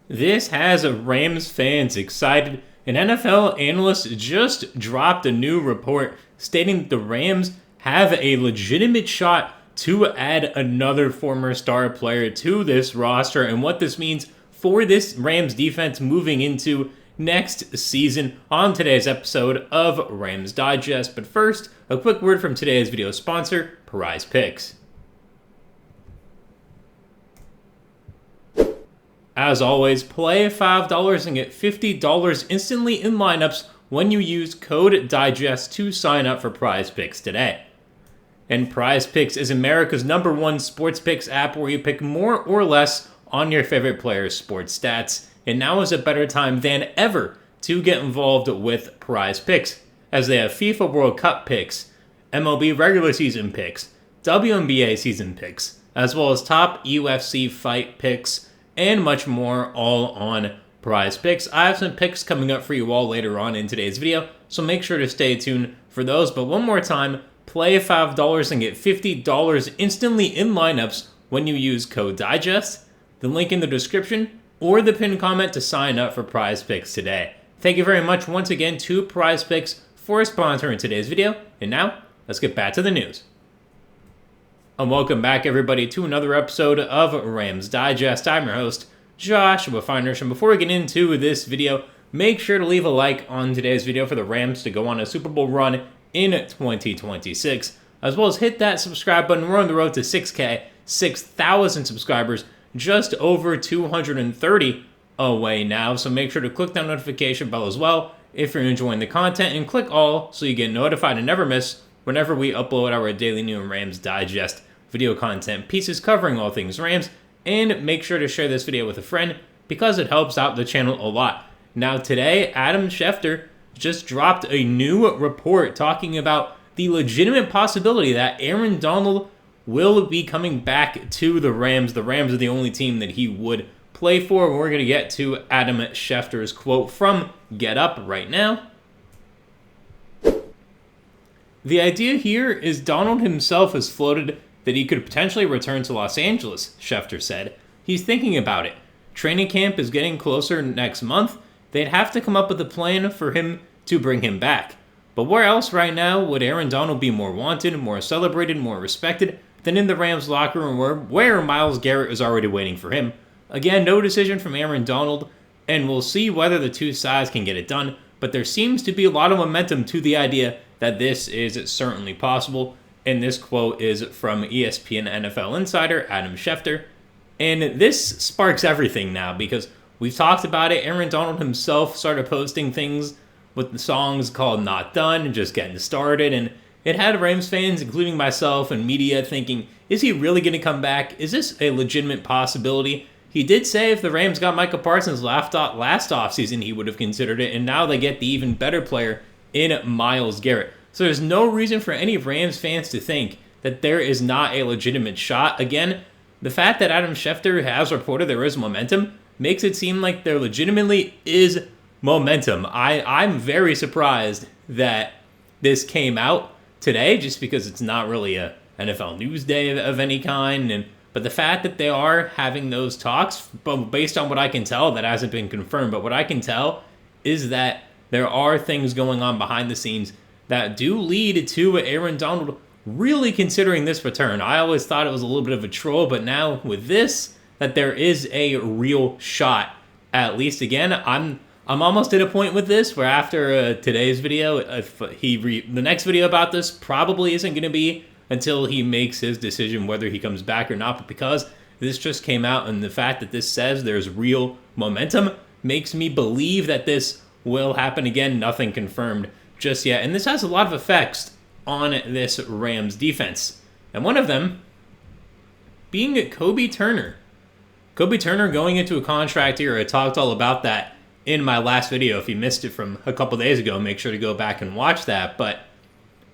This has Rams fans excited. An NFL analyst just dropped a new report stating that the Rams have a legitimate shot to add another former star player to this roster and what this means for this Rams defense moving into next season on today's episode of Rams Digest. But first, a quick word from today's video sponsor, PrizePicks. As always, play $5 and get $50 instantly in lineups when you use code DIGEST to sign up for PrizePicks today. And PrizePicks is America's #1 sports picks app where you pick more or less on your favorite players' sports stats. And now is a better time than ever to get involved with PrizePicks, as they have FIFA World Cup picks, MLB regular season picks, WNBA season picks, as well as top UFC fight picks, and much more, all on PrizePicks. I have some picks coming up for you all later on in today's video, so make sure to stay tuned for those. But one more time, play $5 and get $50 instantly in lineups when you use code DIGEST, the link in the description, or the pinned comment to sign up for PrizePicks today. Thank you very much once again to PrizePicks for sponsoring today's video, and now, let's get back to the news. And welcome back, everybody, to another episode of Rams Digest. I'm your host, Joshua Finehirsh, and before we get into this video, make sure to leave a like on today's video for the Rams to go on a Super Bowl run in 2026, as well as hit that subscribe button. We're on the road to 6K, 6,000 subscribers, just over 230 away now, so make sure to click that notification bell as well if you're enjoying the content, and click all so you get notified and never miss whenever we upload our daily new Rams Digest video content pieces covering all things Rams. And make sure to share this video with a friend because it helps out the channel a lot. Now today, Adam Schefter just dropped a new report talking about the legitimate possibility that Aaron Donald will be coming back to the Rams. The Rams are the only team that he would play for. We're going to get to Adam Schefter's quote from Get Up right now. The idea here is Donald himself has floated that he could potentially return to Los Angeles, Schefter said. He's thinking about it. Training camp is getting closer next month. They'd have to come up with a plan for him to bring him back. But where else right now would Aaron Donald be more wanted, more celebrated, more respected than in the Rams locker room where Myles Garrett is already waiting for him? Again, no decision from Aaron Donald, and we'll see whether the two sides can get it done. But there seems to be a lot of momentum to the idea that this is certainly possible. And this quote is from ESPN NFL insider Adam Schefter. And this sparks everything now because we've talked about it. Aaron Donald himself started posting things with the songs called Not Done and just getting started. And it had Rams fans, including myself and media, thinking, is he really going to come back? Is this a legitimate possibility? He did say if the Rams got Micah Parsons last offseason, he would have considered it. And now they get the even better player in Myles Garrett. So there's no reason for any Rams fans to think that there is not a legitimate shot. Again, the fact that Adam Schefter has reported there is momentum makes it seem like there legitimately is momentum. I'm very surprised that this came out today just because it's not really a NFL news day of any kind. But the fact that they are having those talks, but based on what I can tell, that hasn't been confirmed. But what I can tell is that there are things going on behind the scenes that do lead to Aaron Donald really considering this return. I always thought it was a little bit of a troll, but now with this, that there is a real shot. At least, again, I'm almost at a point with this where after today's video, the next video about this probably isn't going to be until he makes his decision whether he comes back or not. But because this just came out and the fact that this says there's real momentum makes me believe that this will happen. Again, nothing confirmed just yet. And this has a lot of effects on this Rams defense. And one of them being Kobe Turner. Kobe Turner going into a contract here. I talked all about that in my last video. If you missed it from a couple days ago, make sure to go back and watch that. But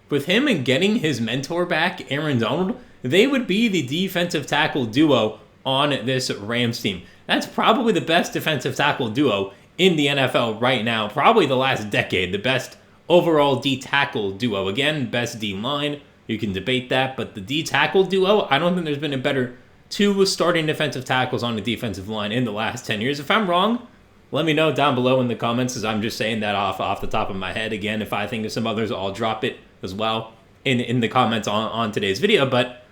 with him and getting his mentor back, Aaron Donald, they would be the defensive tackle duo on this Rams team. That's probably the best defensive tackle duo in the NFL right now. Probably the last decade, the best overall D-tackle duo. Again, best D-line. You can debate that, but the D-tackle duo, I don't think there's been a better 2 starting defensive tackles on the defensive line in the last 10 years. If I'm wrong, let me know down below in the comments, as I'm just saying that off the top of my head. Again, if I think of some others, I'll drop it as well in the comments on today's video. But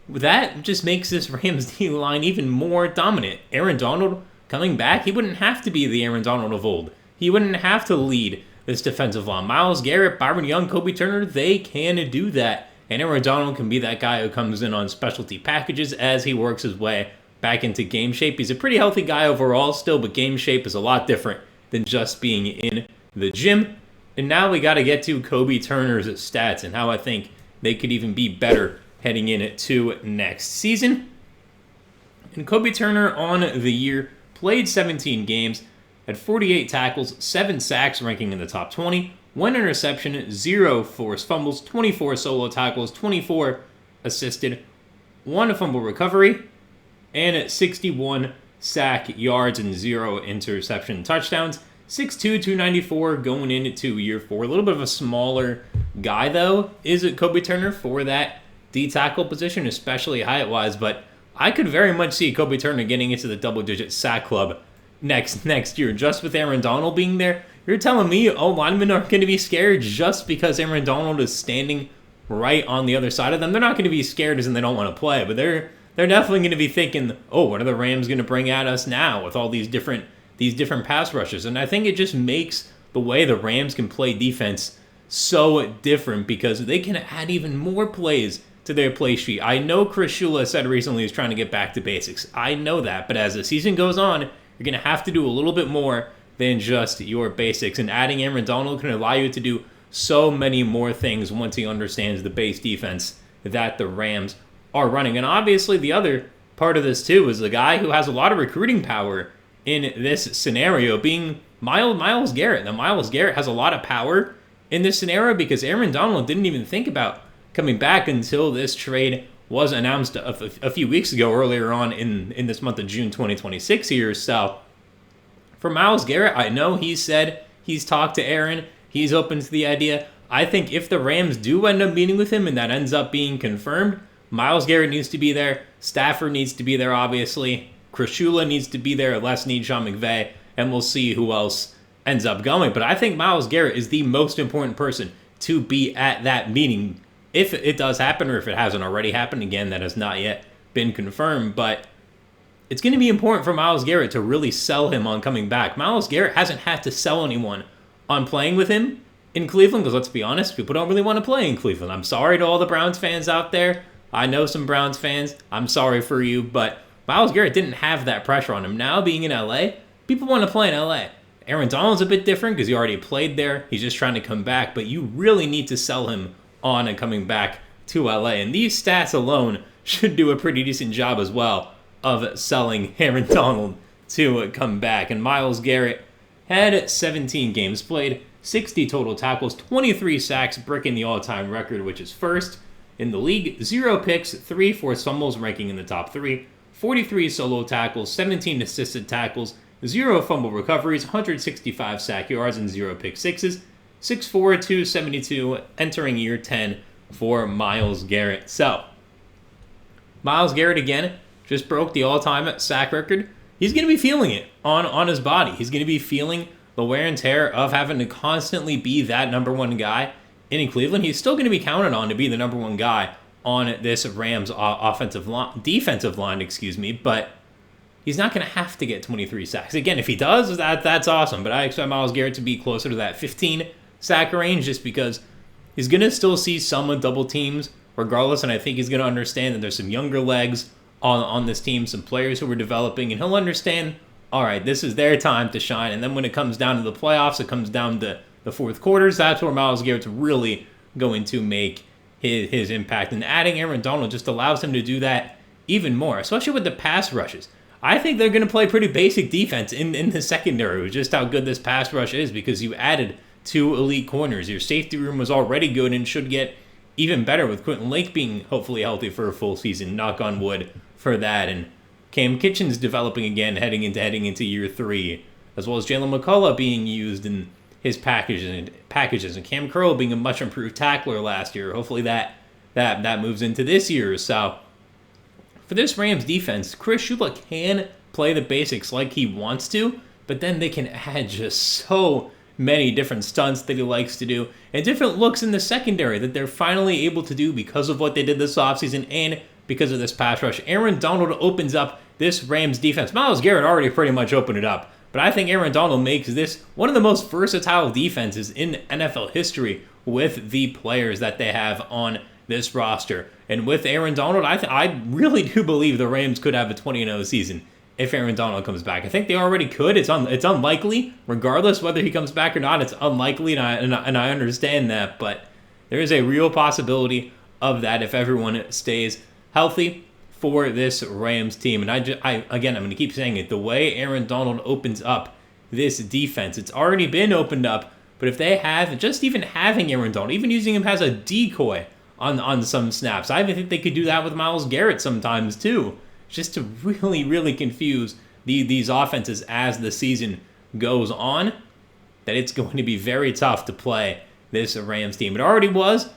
that just makes this Rams D-line even more dominant. Aaron Donald coming back, he wouldn't have to be the Aaron Donald of old. He wouldn't have to lead this defensive line. Myles Garrett, Byron Young, Kobe Turner, they can do that. And Aaron Donald can be that guy who comes in on specialty packages as he works his way back into game shape. He's a pretty healthy guy overall still, but game shape is a lot different than just being in the gym. And now we got to get to Kobe Turner's stats and how I think they could even be better heading into next season. And Kobe Turner on the year played 17 games, had 48 tackles, 7 sacks, ranking in the top 20, 1 interception, 0 forced fumbles, 24 solo tackles, 24 assisted, 1 fumble recovery, and 61 sack yards and 0 interception touchdowns. 6'2", 294 going into year 4. A little bit of a smaller guy, though, is it Kobe Turner for that D-tackle position, especially height-wise, but I could very much see Kobe Turner getting into the double-digit sack club next year. Just with Aaron Donald being there, you're telling me linemen are going to be scared just because Aaron Donald is standing right on the other side of them? They're not going to be scared as in they don't want to play, but they're definitely going to be thinking, oh, what are the Rams going to bring at us now with all these different pass rushes? And I think it just makes the way the Rams can play defense so different because they can add even more plays to their play sheet. I know Chris Shula said recently he's trying to get back to basics. I know that, but as the season goes on, you're going to have to do a little bit more than just your basics. And adding Aaron Donald can allow you to do so many more things once he understands the base defense that the Rams are running. And obviously the other part of this too is the guy who has a lot of recruiting power in this scenario being Myles Garrett. Now Myles Garrett has a lot of power in this scenario because Aaron Donald didn't even think about coming back until this trade was announced a few weeks ago, earlier on in this month of June 2026 here. So for Myles Garrett, I know he said he's talked to Aaron. He's open to the idea. I think if the Rams do end up meeting with him and that ends up being confirmed, Myles Garrett needs to be there. Stafford needs to be there, obviously. Chris Shula needs to be there. Les Snead, Sean McVay. And we'll see who else ends up going. But I think Myles Garrett is the most important person to be at that meeting. If it does happen, or if it hasn't already happened, again, that has not yet been confirmed. But it's going to be important for Myles Garrett to really sell him on coming back. Myles Garrett hasn't had to sell anyone on playing with him in Cleveland, because let's be honest, people don't really want to play in Cleveland. I'm sorry to all the Browns fans out there. I know some Browns fans. I'm sorry for you, but Myles Garrett didn't have that pressure on him. Now being in LA, people want to play in LA. Aaron Donald's a bit different because he already played there. He's just trying to come back, but you really need to sell him on and coming back to LA. And these stats alone should do a pretty decent job as well of selling Aaron Donald to come back. And Myles Garrett had 17 games played, 60 total tackles, 23 sacks, breaking the all-time record, which is first in the league. 0 picks, 3 forced fumbles, ranking in the top 3. 43 solo tackles, 17 assisted tackles, 0 fumble recoveries, 165 sack yards, and 0 pick sixes. 6'4", 272, entering year 10 for Myles Garrett. So, Myles Garrett again just broke the all-time sack record. He's going to be feeling it on his body. He's going to be feeling the wear and tear of having to constantly be that number one guy in Cleveland. He's still going to be counted on to be the number one guy on this Rams defensive line, but he's not going to have to get 23 sacks. Again, if he does, that's awesome, but I expect Myles Garrett to be closer to that 15 sack range just because he's going to still see some double teams regardless, and I think he's going to understand that there's some younger legs on this team, some players who are developing, and he'll understand, all right, this is their time to shine. And then when it comes down to the playoffs, it comes down to the fourth quarters, that's where Myles Garrett's really going to make his impact. And adding Aaron Donald just allows him to do that even more, especially with the pass rushes. I think they're going to play pretty basic defense in the secondary with just how good this pass rush is because you added 2 elite corners. Your safety room was already good and should get even better with Quentin Lake being hopefully healthy for a full season, knock on wood for that. And Cam Kitchen's developing again heading into year 3, as well as Jalen McCullough being used in his packages, and Cam Curl being a much improved tackler last year. Hopefully that moves into this year. So for this Rams defense, Chris Shula can play the basics like he wants to, but then they can add just so many different stunts that he likes to do and different looks in the secondary that they're finally able to do because of what they did this offseason and because of this pass rush. Aaron Donald opens up this Rams defense. Myles Garrett already pretty much opened it up, but I think Aaron Donald makes this one of the most versatile defenses in NFL history with the players that they have on this roster. And with Aaron Donald, I really do believe the Rams could have a 20-0 season if Aaron Donald comes back. I think they already could. It's unlikely, regardless whether he comes back or not. It's unlikely, and I understand that, but there is a real possibility of that if everyone stays healthy for this Rams team. And I'm going to keep saying it. The way Aaron Donald opens up this defense, it's already been opened up. But if they have, just even having Aaron Donald, even using him as a decoy on some snaps, I even think they could do that with Myles Garrett sometimes too, just to really, really confuse these offenses as the season goes on, that it's going to be very tough to play this Rams team. It already was,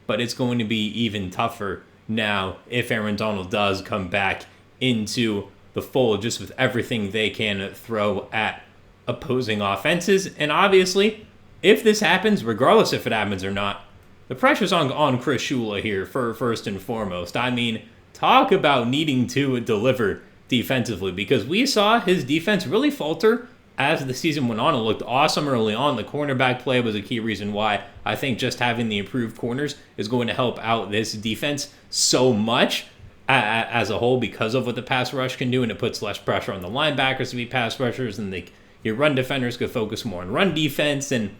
but it's going to be even tougher now if Aaron Donald does come back into the fold, just with everything they can throw at opposing offenses. And obviously, if this happens, regardless if it happens or not, the pressure's on Chris Shula here for first and foremost. I mean, talk about needing to deliver defensively, because we saw his defense really falter as the season went on. It looked awesome early on. The cornerback play was a key reason why I think just having the improved corners is going to help out this defense so much as a whole, because of what the pass rush can do, and it puts less pressure on the linebackers to be pass rushers, and your run defenders could focus more on run defense. And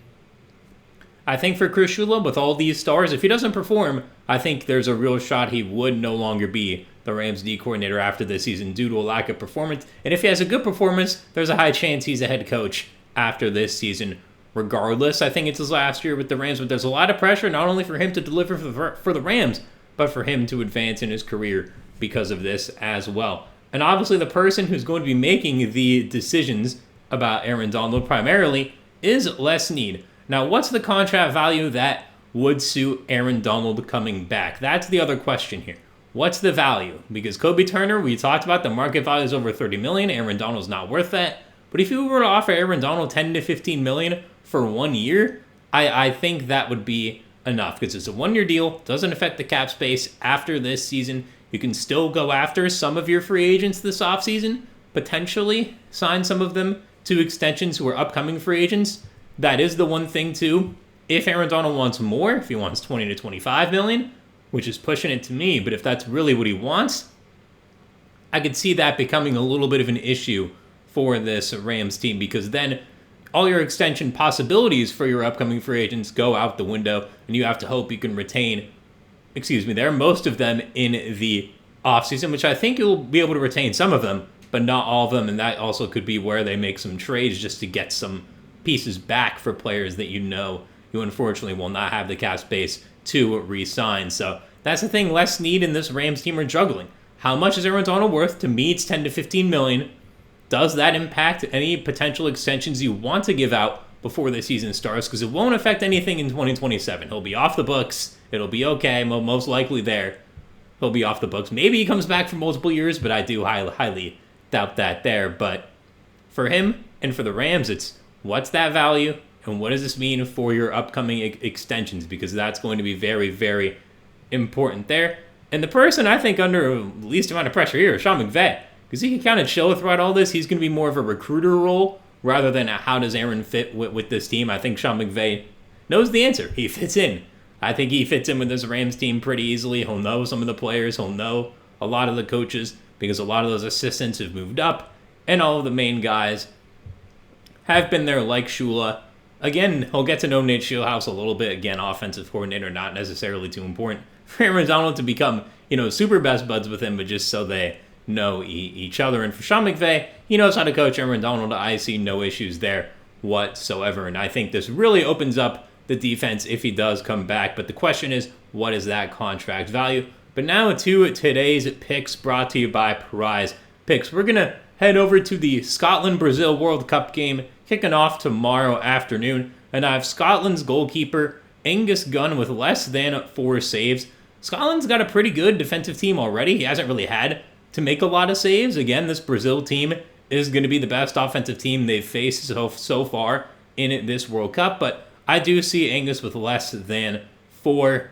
I think for Chris Shula, with all these stars, if he doesn't perform, I think there's a real shot he would no longer be the Rams D coordinator after this season due to a lack of performance. And if he has a good performance, there's a high chance he's a head coach after this season. Regardless, I think it's his last year with the Rams, but there's a lot of pressure not only for him to deliver for the Rams, but for him to advance in his career because of this as well. And obviously the person who's going to be making the decisions about Aaron Donald primarily is Les Snead. Now, what's the contract value that would suit Aaron Donald coming back? That's the other question here. What's the value? Because Kobe Turner, we talked about, the market value is over $30 million. Aaron Donald's not worth that. But if you were to offer Aaron Donald $10 to $15 million for 1 year, I think that would be enough, because it's a 1-year deal, doesn't affect the cap space after this season. You can still go after some of your free agents this offseason, potentially sign some of them to extensions who are upcoming free agents. That is the one thing too. If Aaron Donald wants more, if he wants 20 to 25 million, which is pushing it to me, but if that's really what he wants, I could see that becoming a little bit of an issue for this Rams team, because then all your extension possibilities for your upcoming free agents go out the window, and you have to hope you can retain, most of them in the offseason, which I think you'll be able to retain some of them, but not all of them, and that also could be where they make some trades just to get some pieces back for players that you unfortunately will not have the cap space to re-sign. So that's the thing Les Snead and this Rams team are juggling. How much is Aaron Donald worth? To me, it's 10 to 15 million. Does that impact any potential extensions you want to give out before the season starts? Because it won't affect anything in 2027. He'll be off the books. It'll be okay. Most likely there. He'll be off the books. Maybe he comes back for multiple years, but I do highly doubt that there. But for him and for the Rams, it's what's that value, and what does this mean for your upcoming extensions? Because that's going to be very, very important there. And the person I think under least amount of pressure here is Sean McVay, because he can kind of chill throughout all this. He's going to be more of a recruiter role rather than how does Aaron fit with this team. I think Sean McVay knows the answer. He fits in. I think he fits in with this Rams team pretty easily. He'll know some of the players. He'll know a lot of the coaches, because a lot of those assistants have moved up, and all of the main guys have been there like Shula. Again, he'll get to know Nate Shieldhouse a little bit. Again, offensive coordinator, not necessarily too important for Aaron Donald to become, super best buds with him, but just so they know each other. And for Sean McVay, he knows how to coach Aaron Donald. I see no issues there whatsoever. And I think this really opens up the defense if he does come back. But the question is, what is that contract value? But now to today's picks, brought to you by PrizePicks. We're going to head over to the Scotland-Brazil World Cup game kicking off tomorrow afternoon. And I have Scotland's goalkeeper, Angus Gunn, with less than 4 saves. Scotland's got a pretty good defensive team already. He hasn't really had to make a lot of saves. Again, this Brazil team is going to be the best offensive team they've faced so far in this World Cup, but I do see Angus with less than 4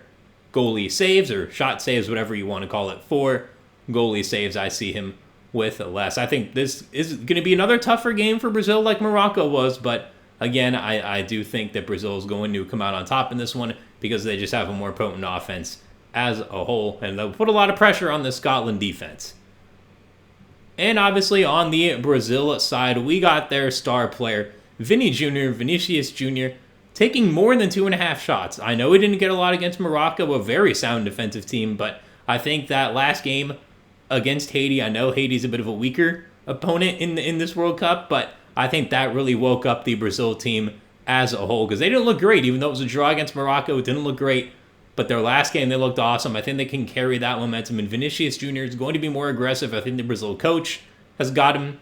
goalie saves, or shot saves, whatever you want to call it. 4 goalie saves, I see him with less. I think this is going to be another tougher game for Brazil like Morocco was, but again, I do think that Brazil is going to come out on top in this one because they just have a more potent offense as a whole, and they'll put a lot of pressure on the Scotland defense. And obviously on the Brazil side, we got their star player, Vinicius Jr., taking more than 2.5 shots. I know he didn't get a lot against Morocco, a very sound defensive team, but I think that last game against Haiti, I know Haiti's a bit of a weaker opponent in this World Cup, but I think that really woke up the Brazil team as a whole because they didn't look great. Even though it was a draw against Morocco, it didn't look great. But their last game, they looked awesome. I think they can carry that momentum. And Vinicius Jr. is going to be more aggressive. I think the Brazil coach has got him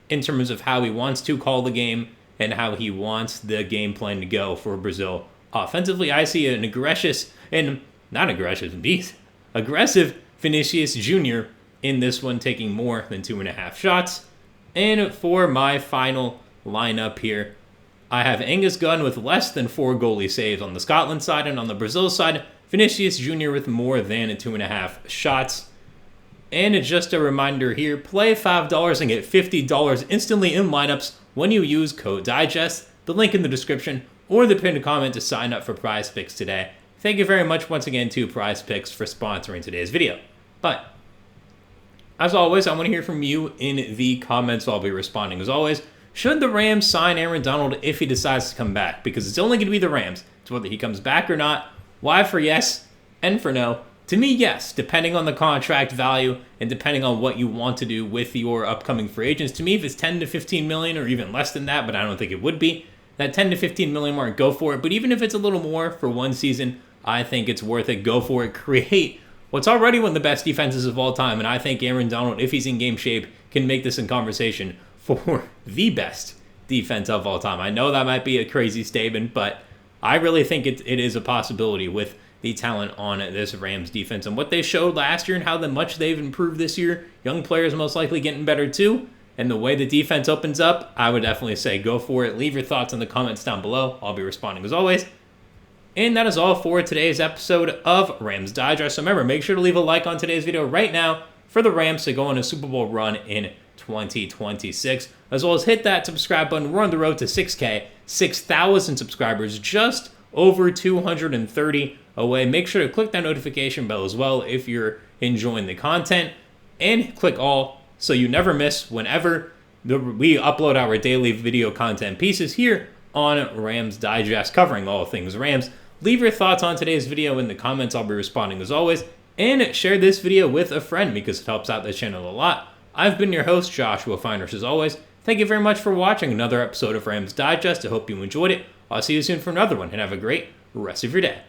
in terms of how he wants to call the game and how he wants the game plan to go for Brazil. Offensively, I see an aggressive Vinicius Jr. in this one, taking more than 2.5 shots. And for my final lineup here, I have Angus Gunn with less than 4 goalie saves on the Scotland side, and on the Brazil side, Vinicius Jr. with more than 2.5 shots. And just a reminder here, play $5 and get $50 instantly in lineups when you use code DIGEST, the link in the description, or the pinned comment to sign up for PrizePicks today. Thank you very much once again to PrizePicks for sponsoring today's video. But as always, I want to hear from you in the comments. I'll be responding as always. Should the Rams sign Aaron Donald if he decides to come back? Because it's only going to be the Rams. It's whether he comes back or not. Why for yes and for no? To me, yes, depending on the contract value and depending on what you want to do with your upcoming free agents. To me, if it's 10 to 15 million or even less than that, but I don't think it would be, that 10 to 15 million mark, go for it. But even if it's a little more for one season, I think it's worth it. Go for it. Create what's already one of the best defenses of all time. And I think Aaron Donald, if he's in game shape, can make this in conversation for the best defense of all time. I know that might be a crazy statement, but I really think it is a possibility with the talent on this Rams defense and what they showed last year and how much they've improved this year. Young players most likely getting better too. And the way the defense opens up, I would definitely say go for it. Leave your thoughts in the comments down below. I'll be responding as always. And that is all for today's episode of Rams Digest. So remember, make sure to leave a like on today's video right now for the Rams to go on a Super Bowl run in 2026, as well as hit that subscribe button. We're on the road to 6K, 6,000 subscribers, just over 230 away. Make sure to click that notification bell as well if you're enjoying the content, and click all so you never miss whenever we upload our daily video content pieces here on Rams Digest, covering all things Rams. Leave your thoughts on today's video in the comments. I'll be responding as always, and share this video with a friend because it helps out the channel a lot. I've been your host, Joshua Finehirsh, as always. Thank you very much for watching another episode of Rams Digest. I hope you enjoyed it. I'll see you soon for another one, and have a great rest of your day.